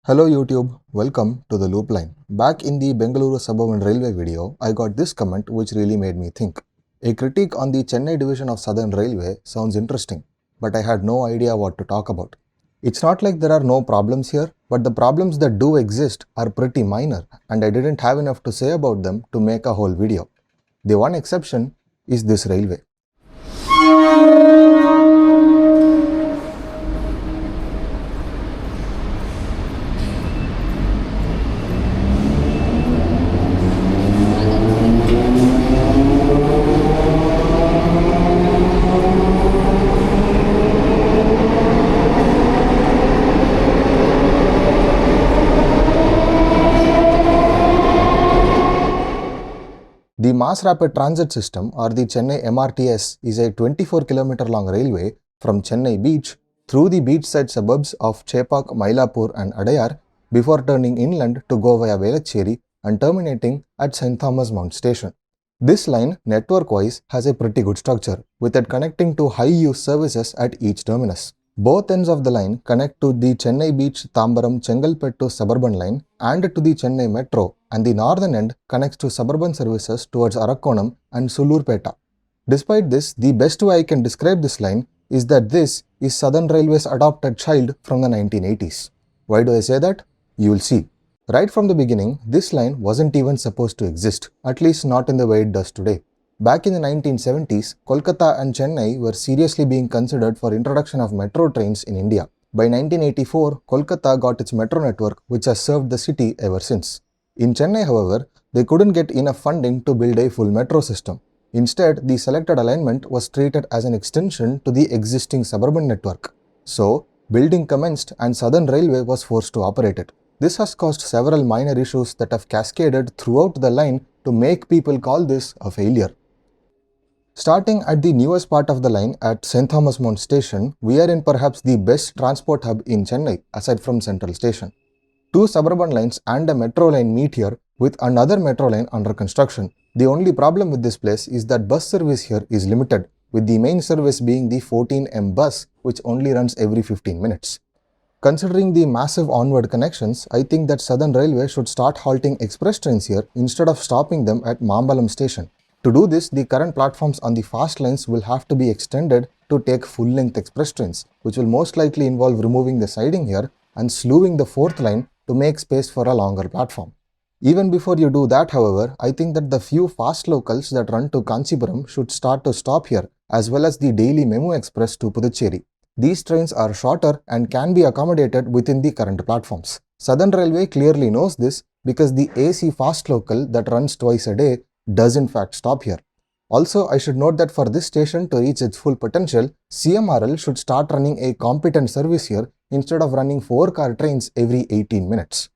Hello YouTube, welcome to the Loop Line. Back in the Bengaluru Suburban Railway video, I got this comment which really made me think. A critique on the Chennai division of Southern Railway sounds interesting, but I had no idea what to talk about. It's not like there are no problems here, but the problems that do exist are pretty minor and I didn't have enough to say about them to make a whole video. The one exception is this railway. The Mass Rapid Transit System or the Chennai MRTS is a 24-kilometer long railway from Chennai beach through the beachside suburbs of Chepak, Mylapore and Adayar before turning inland to go via Velachery and terminating at St. Thomas Mount Station. This line, network-wise, has a pretty good structure, with it connecting to high-use services at each terminus. Both ends of the line connect to the Chennai Beach Tambaram Chengalpettu suburban line and to the Chennai Metro, and the northern end connects to suburban services towards Arakkonam and Sulurpeta. Despite this, the best way I can describe this line is that this is Southern Railway's adopted child from the 1980s. Why do I say that? You will see. Right from the beginning, this line wasn't even supposed to exist, at least not in the way it does today. Back in the 1970s, Kolkata and Chennai were seriously being considered for introduction of metro trains in India. By 1984, Kolkata got its metro network, which has served the city ever since. In Chennai, however, they couldn't get enough funding to build a full metro system. Instead, the selected alignment was treated as an extension to the existing suburban network. So, building commenced and Southern Railway was forced to operate it. This has caused several minor issues that have cascaded throughout the line to make people call this a failure. Starting at the newest part of the line at St. Thomas Mount Station, we are in perhaps the best transport hub in Chennai aside from Central Station. Two suburban lines and a metro line meet here with another metro line under construction. The only problem with this place is that bus service here is limited, with the main service being the 14M bus, which only runs every 15 minutes. Considering the massive onward connections, I think that Southern Railway should start halting express trains here instead of stopping them at Mambalam Station. To do this, the current platforms on the fast lines will have to be extended to take full-length express trains, which will most likely involve removing the siding here and slewing the fourth line to make space for a longer platform. Even before you do that, however, I think that the few fast locals that run to Kanchipuram should start to stop here, as well as the daily Memo Express to Puducherry. These trains are shorter and can be accommodated within the current platforms. Southern Railway clearly knows this because the AC fast local that runs twice a day does in fact stop here. Also, I should note that for this station to reach its full potential, CMRL should start running a competent service here instead of running 4-car trains every 18 minutes.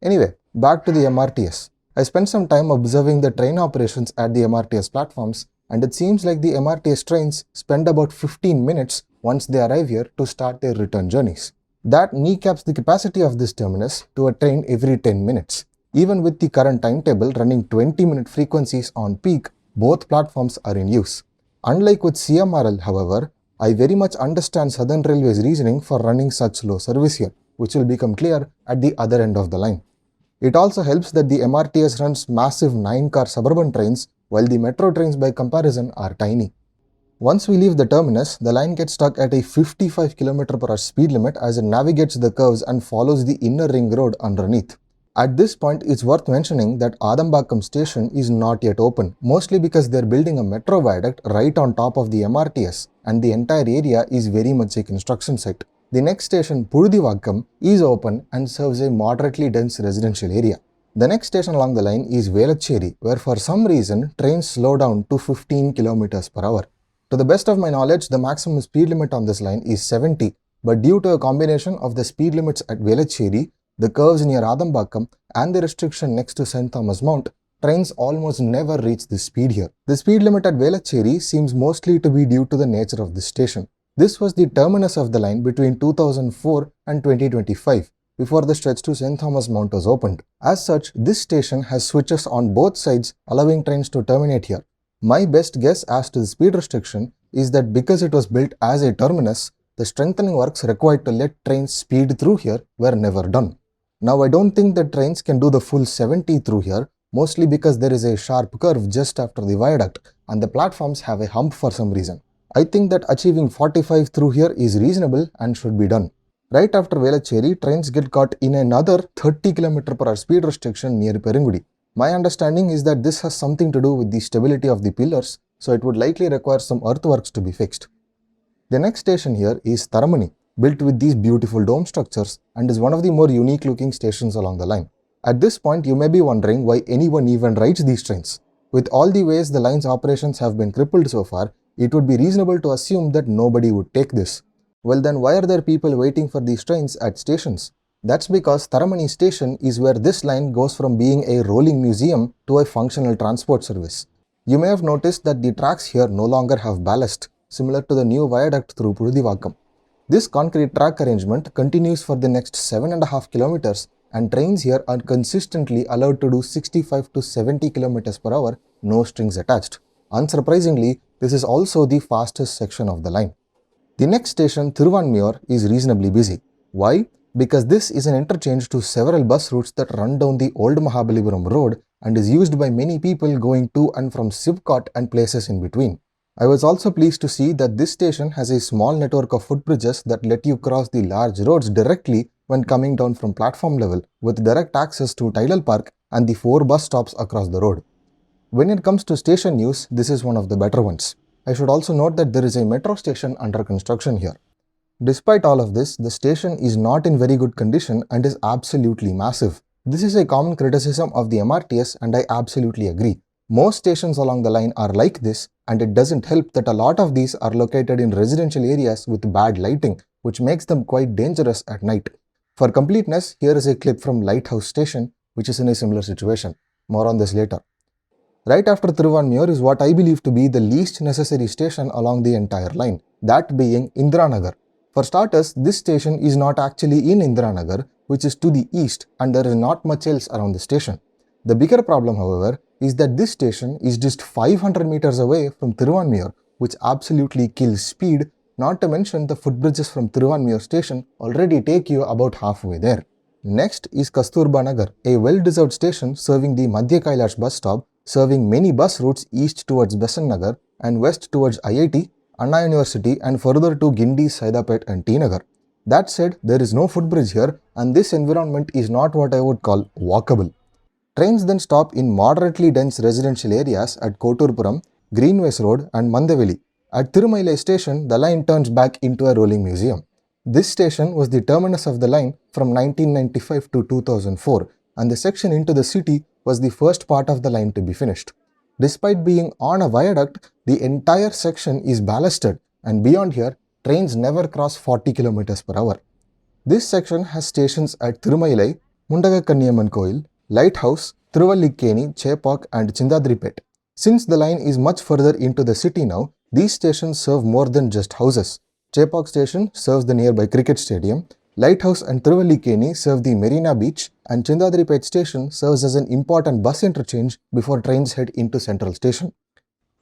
Anyway, back to the MRTS. I spent some time observing the train operations at the MRTS platforms, and it seems like the MRTS trains spend about 15 minutes once they arrive here to start their return journeys. That kneecaps the capacity of this terminus to a train every 10 minutes. Even with the current timetable running 20-minute frequencies on peak, both platforms are in use. Unlike with CMRL, however, I very much understand Southern Railway's reasoning for running such slow service here, which will become clear at the other end of the line. It also helps that the MRTS runs massive 9-car suburban trains, while the metro trains by comparison are tiny. Once we leave the terminus, the line gets stuck at a 55 km/h speed limit as it navigates the curves and follows the inner ring road underneath. At this point, it's worth mentioning that Adambakam station is not yet open, mostly because they're building a metro viaduct right on top of the MRTS, and the entire area is very much a construction site. The next station, Purudivakkam, is open and serves a moderately dense residential area. The next station along the line is Velachery, where for some reason trains slow down to 15 km/h. To the best of my knowledge, the maximum speed limit on this line is 70, but due to a combination of the speed limits at Velachery, the curves near Adambakam and the restriction next to St. Thomas Mount, trains almost never reach this speed here. The speed limit at Velachery seems mostly to be due to the nature of this station. This was the terminus of the line between 2004 and 2025, before the stretch to St. Thomas Mount was opened. As such, this station has switches on both sides, allowing trains to terminate here. My best guess as to the speed restriction is that because it was built as a terminus, the strengthening works required to let trains speed through here were never done. Now I don't think that trains can do the full 70 through here, mostly because there is a sharp curve just after the viaduct and the platforms have a hump for some reason. I think that achieving 45 through here is reasonable and should be done. Right after Velachery, trains get caught in another 30 km/h speed restriction near Perungudi. My understanding is that this has something to do with the stability of the pillars, so it would likely require some earthworks to be fixed. The next station here is Taramani, built with these beautiful dome structures and is one of the more unique looking stations along the line. At this point, you may be wondering why anyone even rides these trains. With all the ways the line's operations have been crippled so far, it would be reasonable to assume that nobody would take this. Well then, why are there people waiting for these trains at stations? That's because Taramani station is where this line goes from being a rolling museum to a functional transport service. You may have noticed that the tracks here no longer have ballast, similar to the new viaduct through Pudivakam. This concrete track arrangement continues for the next 7.5 kilometers and trains here are consistently allowed to do 65 to 70 km/h, no strings attached. Unsurprisingly, this is also the fastest section of the line. The next station, Thiruvanmiyur, is reasonably busy. Why? Because this is an interchange to several bus routes that run down the old Mahabalipuram road and is used by many people going to and from Sivkot and places in between. I was also pleased to see that this station has a small network of footbridges that let you cross the large roads directly when coming down from platform level, with direct access to Tidal Park and the 4 bus stops across the road. When it comes to station news, this is one of the better ones. I should also note that there is a metro station under construction here. Despite all of this, the station is not in very good condition and is absolutely massive. This is a common criticism of the MRTS and I absolutely agree. Most stations along the line are like this, and it doesn't help that a lot of these are located in residential areas with bad lighting, which makes them quite dangerous at night. For completeness, here is a clip from Lighthouse Station, which is in a similar situation. More on this later. Right after Thiruvanmiyur is what I believe to be the least necessary station along the entire line, that being Indiranagar. For starters, this station is not actually in Indiranagar, which is to the east, and there is not much else around the station. The bigger problem, however, is that this station is just 500 meters away from Thiruvanmiyur, which absolutely kills speed, not to mention the footbridges from Thiruvanmiyur station already take you about halfway there. Next is Kasturba Nagar, a well-deserved station serving the Madhya Kailash bus stop, serving many bus routes east towards Besan Nagar and west towards IIT, Anna University and further to Gindi, Saidapet and T Nagar. That said, there is no footbridge here and this environment is not what I would call walkable. Trains then stop in moderately dense residential areas at Koturpuram, Greenways Road and Mandaveli. At Thirumailai station, the line turns back into a rolling museum. This station was the terminus of the line from 1995 to 2004 and the section into the city was the first part of the line to be finished. Despite being on a viaduct, the entire section is ballasted and beyond here, trains never cross 40 km/h. This section has stations at Thirumailai, Mundagakanniamman Koil, Lighthouse, Thiruvallikeni, Chepak and Chindadripet. Since the line is much further into the city now, these stations serve more than just houses. Chepak station serves the nearby cricket stadium, Lighthouse and Thiruvallikeni serve the Marina Beach and Chindadripet station serves as an important bus interchange before trains head into Central Station.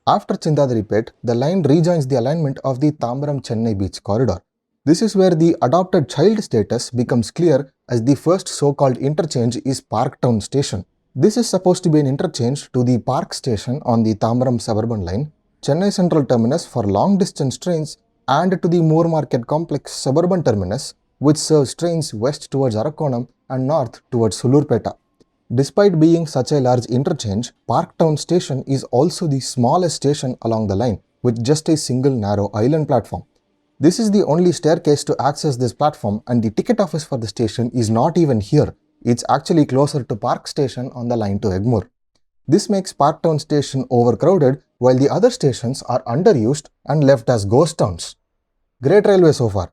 After Chindadripet, the line rejoins the alignment of the Tambaram-Chennai Beach corridor. This is where the adopted child status becomes clear as the first so-called interchange is Parktown Station. This is supposed to be an interchange to the Park Station on the Tambaram Suburban Line, Chennai Central Terminus for long-distance trains and to the Moore Market Complex Suburban Terminus, which serves trains west towards Arakonam and north towards Sulurpeta. Despite being such a large interchange, Parktown Station is also the smallest station along the line, with just a single narrow island platform. This is the only staircase to access this platform and the ticket office for the station is not even here. It's actually closer to Park Station on the line to Egmore. This makes Parktown Station overcrowded while the other stations are underused and left as ghost towns. Great railway so far.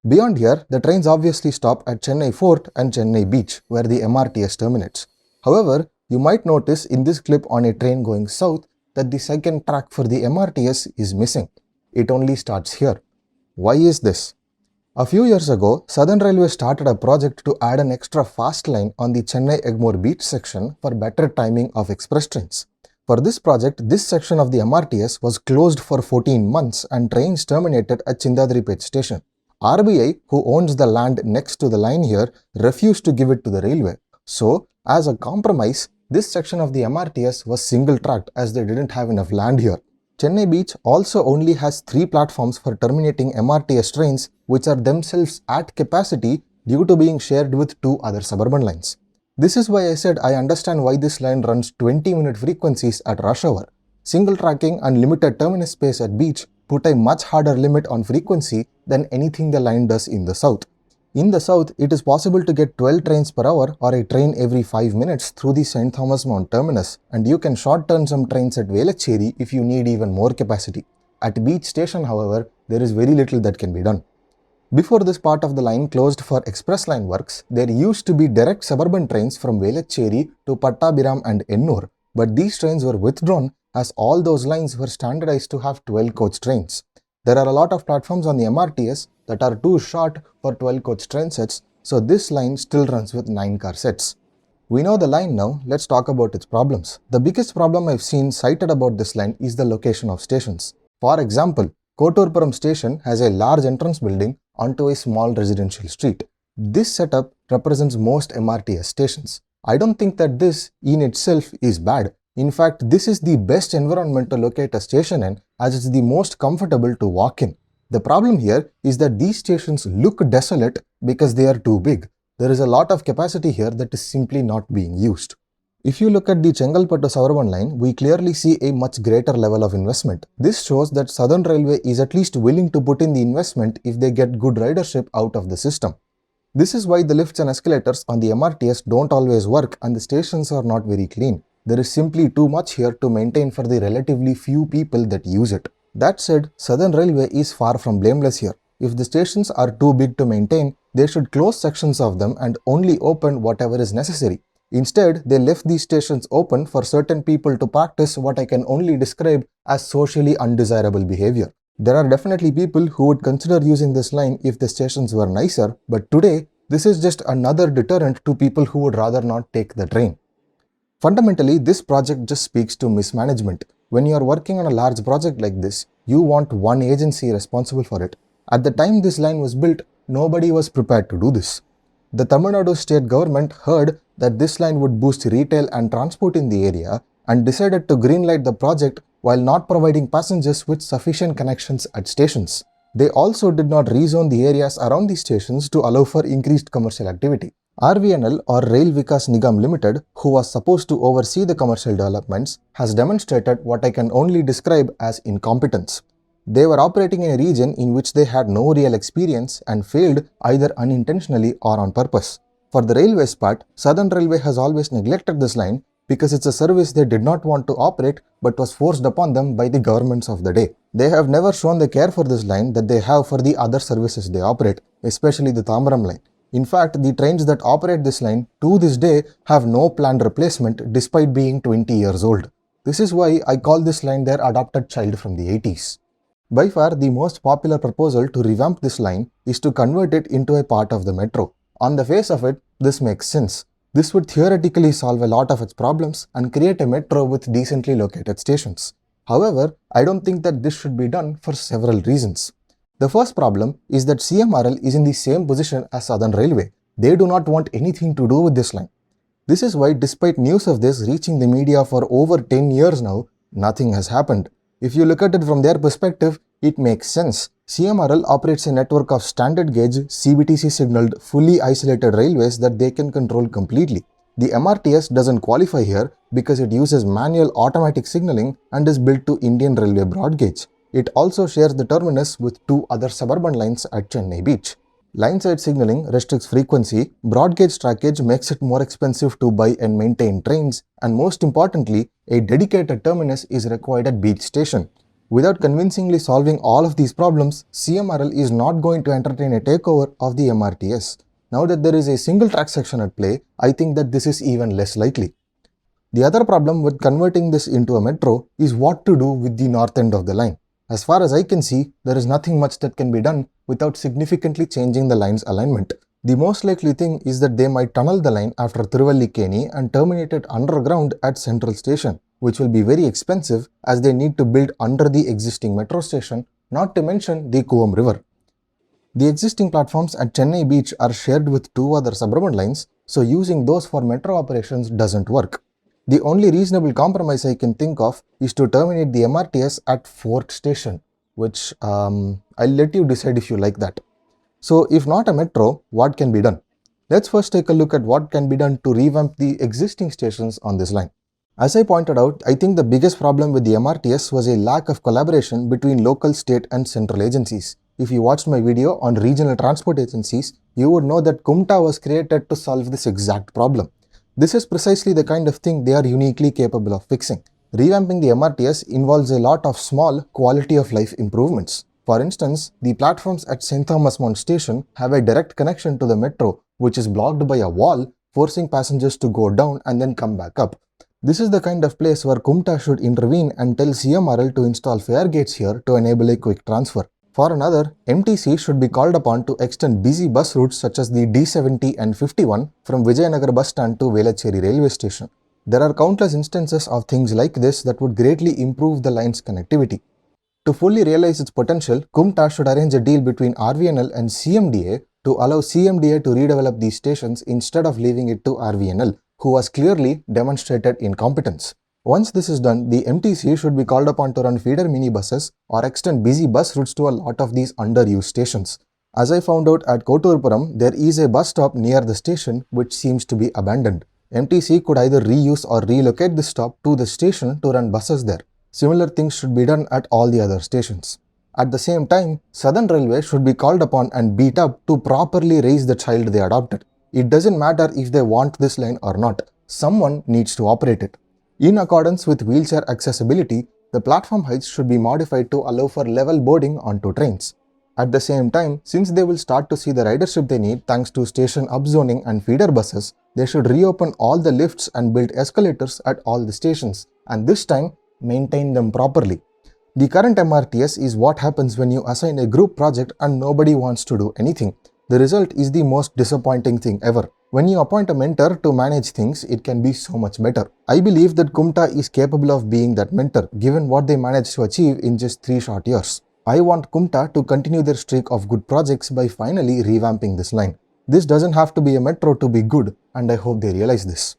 Beyond here, the trains obviously stop at Chennai Fort and Chennai Beach, where the MRTS terminates. However, you might notice in this clip on a train going south that the second track for the MRTS is missing. It only starts here. Why is this? A few years ago, Southern Railway started a project to add an extra fast line on the Chennai-Egmore Beach section for better timing of express trains. For this project, this section of the MRTS was closed for 14 months and trains terminated at Chindadripet station. RBI, who owns the land next to the line here, refused to give it to the railway. So, as a compromise, this section of the MRTS was single-tracked as they didn't have enough land here. Chennai Beach also only has 3 platforms for terminating MRTS trains, which are themselves at capacity due to being shared with 2 other suburban lines. This is why I said I understand why this line runs 20-minute frequencies at rush hour. Single tracking and limited terminus space at beach put a much harder limit on frequency than anything the line does in the south. In the south, it is possible to get 12 trains per hour or a train every 5 minutes through the St. Thomas Mount terminus, and you can short-turn some trains at Velachery if you need even more capacity. At Beach Station, however, there is very little that can be done. Before this part of the line closed for express line works, there used to be direct suburban trains from Velachery to Pattabiram and Ennur, but these trains were withdrawn as all those lines were standardized to have 12-coach trains. There are a lot of platforms on the MRTS that are too short for 12-coach train sets, so this line still runs with 9-car sets. We know the line now, let's talk about its problems. The biggest problem I've seen cited about this line is the location of stations. For example, Koturpuram station has a large entrance building onto a small residential street. This setup represents most MRTS stations. I don't think that this in itself is bad. In fact, this is the best environment to locate a station in, as it's the most comfortable to walk in. The problem here is that these stations look desolate because they are too big. There is a lot of capacity here that is simply not being used. If you look at the Chengalpattu Suburban line, we clearly see a much greater level of investment. This shows that Southern Railway is at least willing to put in the investment if they get good ridership out of the system. This is why the lifts and escalators on the MRTS don't always work and the stations are not very clean. There is simply too much here to maintain for the relatively few people that use it. That said, Southern Railway is far from blameless here. If the stations are too big to maintain, they should close sections of them and only open whatever is necessary. Instead, they left these stations open for certain people to practice what I can only describe as socially undesirable behavior. There are definitely people who would consider using this line if the stations were nicer, but today, this is just another deterrent to people who would rather not take the train. Fundamentally, this project just speaks to mismanagement. When you are working on a large project like this, you want one agency responsible for it. At the time this line was built, nobody was prepared to do this. The Tamil Nadu state government heard that this line would boost retail and transport in the area and decided to greenlight the project while not providing passengers with sufficient connections at stations. They also did not rezone the areas around the stations to allow for increased commercial activity. RVNL or Rail Vikas Nigam Limited, who was supposed to oversee the commercial developments, has demonstrated what I can only describe as incompetence. They were operating in a region in which they had no real experience and failed either unintentionally or on purpose. For the railways part, Southern Railway has always neglected this line because it's a service they did not want to operate but was forced upon them by the governments of the day. They have never shown the care for this line that they have for the other services they operate, especially the Tambaram line. In fact, the trains that operate this line to this day have no planned replacement despite being 20 years old. This is why I call this line their adopted child from the 80s. By far, the most popular proposal to revamp this line is to convert it into a part of the metro. On the face of it, this makes sense. This would theoretically solve a lot of its problems and create a metro with decently located stations. However, I don't think that this should be done for several reasons. The first problem is that CMRL is in the same position as Southern Railway. They do not want anything to do with this line. This is why, despite news of this reaching the media for over 10 years now, nothing has happened. If you look at it from their perspective, it makes sense. CMRL operates a network of standard gauge, CBTC signaled, fully isolated railways that they can control completely. The MRTS doesn't qualify here because it uses manual automatic signaling and is built to Indian Railway broad gauge. It also shares the terminus with 2 other suburban lines at Chennai Beach. Line-side signaling restricts frequency, broad gauge trackage makes it more expensive to buy and maintain trains, and most importantly, a dedicated terminus is required at Beach Station. Without convincingly solving all of these problems, CMRL is not going to entertain a takeover of the MRTS. Now that there is a single track section at play, I think that this is even less likely. The other problem with converting this into a metro is what to do with the north end of the line. As far as I can see, there is nothing much that can be done without significantly changing the line's alignment. The most likely thing is that they might tunnel the line after Thiruvallikeni and terminate it underground at Central Station, which will be very expensive as they need to build under the existing metro station, not to mention the Kuvam River. The existing platforms at Chennai Beach are shared with two other suburban lines, so using those for metro operations doesn't work. The only reasonable compromise I can think of is to terminate the MRTS at Fort Station, which I'll let you decide if you like that. So if not a metro, what can be done? Let's first take a look at what can be done to revamp the existing stations on this line. As I pointed out, I think the biggest problem with the MRTS was a lack of collaboration between local, state and central agencies. If you watched my video on regional transport agencies, you would know that Kumta was created to solve this exact problem. This is precisely the kind of thing they are uniquely capable of fixing. Revamping the MRTS involves a lot of small quality of life improvements. For instance, the platforms at St. Thomas Mount Station have a direct connection to the metro, which is blocked by a wall, forcing passengers to go down and then come back up. This is the kind of place where Kumta should intervene and tell CMRL to install fare gates here to enable a quick transfer. For another, MTC should be called upon to extend busy bus routes such as the D70 and 51 from Vijayanagar bus stand to Velachery railway station. There are countless instances of things like this that would greatly improve the line's connectivity. To fully realize its potential, Kumta should arrange a deal between RVNL and CMDA to allow CMDA to redevelop these stations instead of leaving it to RVNL, who has clearly demonstrated incompetence. Once this is done, the MTC should be called upon to run feeder minibuses or extend busy bus routes to a lot of these underused stations. As I found out at Koturpuram, there is a bus stop near the station which seems to be abandoned. MTC could either reuse or relocate the stop to the station to run buses there. Similar things should be done at all the other stations. At the same time, Southern Railway should be called upon and beat up to properly raise the child they adopted. It doesn't matter if they want this line or not. Someone needs to operate it. In accordance with wheelchair accessibility, the platform heights should be modified to allow for level boarding onto trains. At the same time, since they will start to see the ridership they need thanks to station upzoning and feeder buses, they should reopen all the lifts and build escalators at all the stations, and this time, maintain them properly. The current MRTS is what happens when you assign a group project and nobody wants to do anything. The result is the most disappointing thing ever. When you appoint a mentor to manage things, it can be so much better. I believe that Kumta is capable of being that mentor, given what they managed to achieve in just 3 short years. I want Kumta to continue their streak of good projects by finally revamping this line. This doesn't have to be a metro to be good, and I hope they realize this.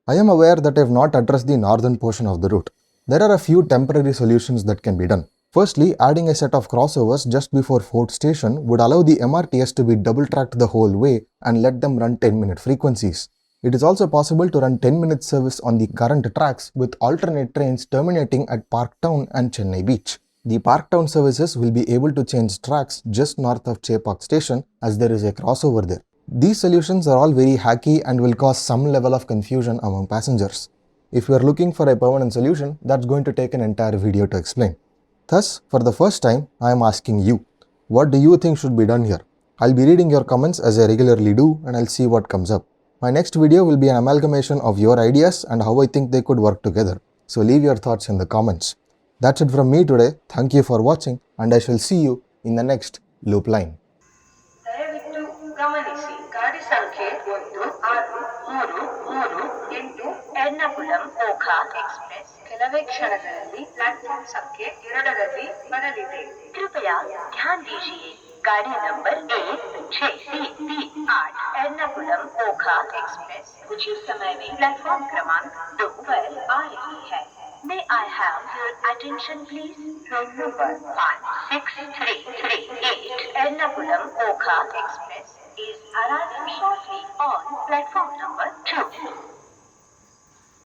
I am aware that I have not addressed the northern portion of the route. There are a few temporary solutions that can be done. Firstly, adding a set of crossovers just before Fort Station would allow the MRTS to be double-tracked the whole way and let them run 10-minute frequencies. It is also possible to run 10-minute service on the current tracks with alternate trains terminating at Parktown and Chennai Beach. The Parktown services will be able to change tracks just north of Chepauk Station as there is a crossover there. These solutions are all very hacky and will cause some level of confusion among passengers. If you are looking for a permanent solution, that's going to take an entire video to explain. Thus, for the first time, I am asking you, what do you think should be done here? I'll be reading your comments as I regularly do and I'll see what comes up. My next video will be an amalgamation of your ideas and how I think they could work together. So leave your thoughts in the comments. That's it from me today. Thank you for watching and I shall see you in the next loop line. ದಯವಿಟ್ಟು ಗಮನಿಸಿ ಗಾಡಿ ಸಂಖ್ಯೆ 1633 Ernakulam ಓಖಾ express ಕೆಲವೇ ಕ್ಷಣಗಳಲ್ಲಿ platform ಸಂಖ್ಯೆ 2ರಲ್ಲಿ ಬರಲಿದೆ. कृपया ध्यान दीजिए गाड़ी नंबर 1638 एर्नाकुलम ओखा एक्सप्रेस कुछ ही समय में प्लेटफॉर्म क्रमांक 2 पर आ रही है. May I have your attention please? Train number 16338 Ernakulam Okha Express is arriving shortly on platform number 2.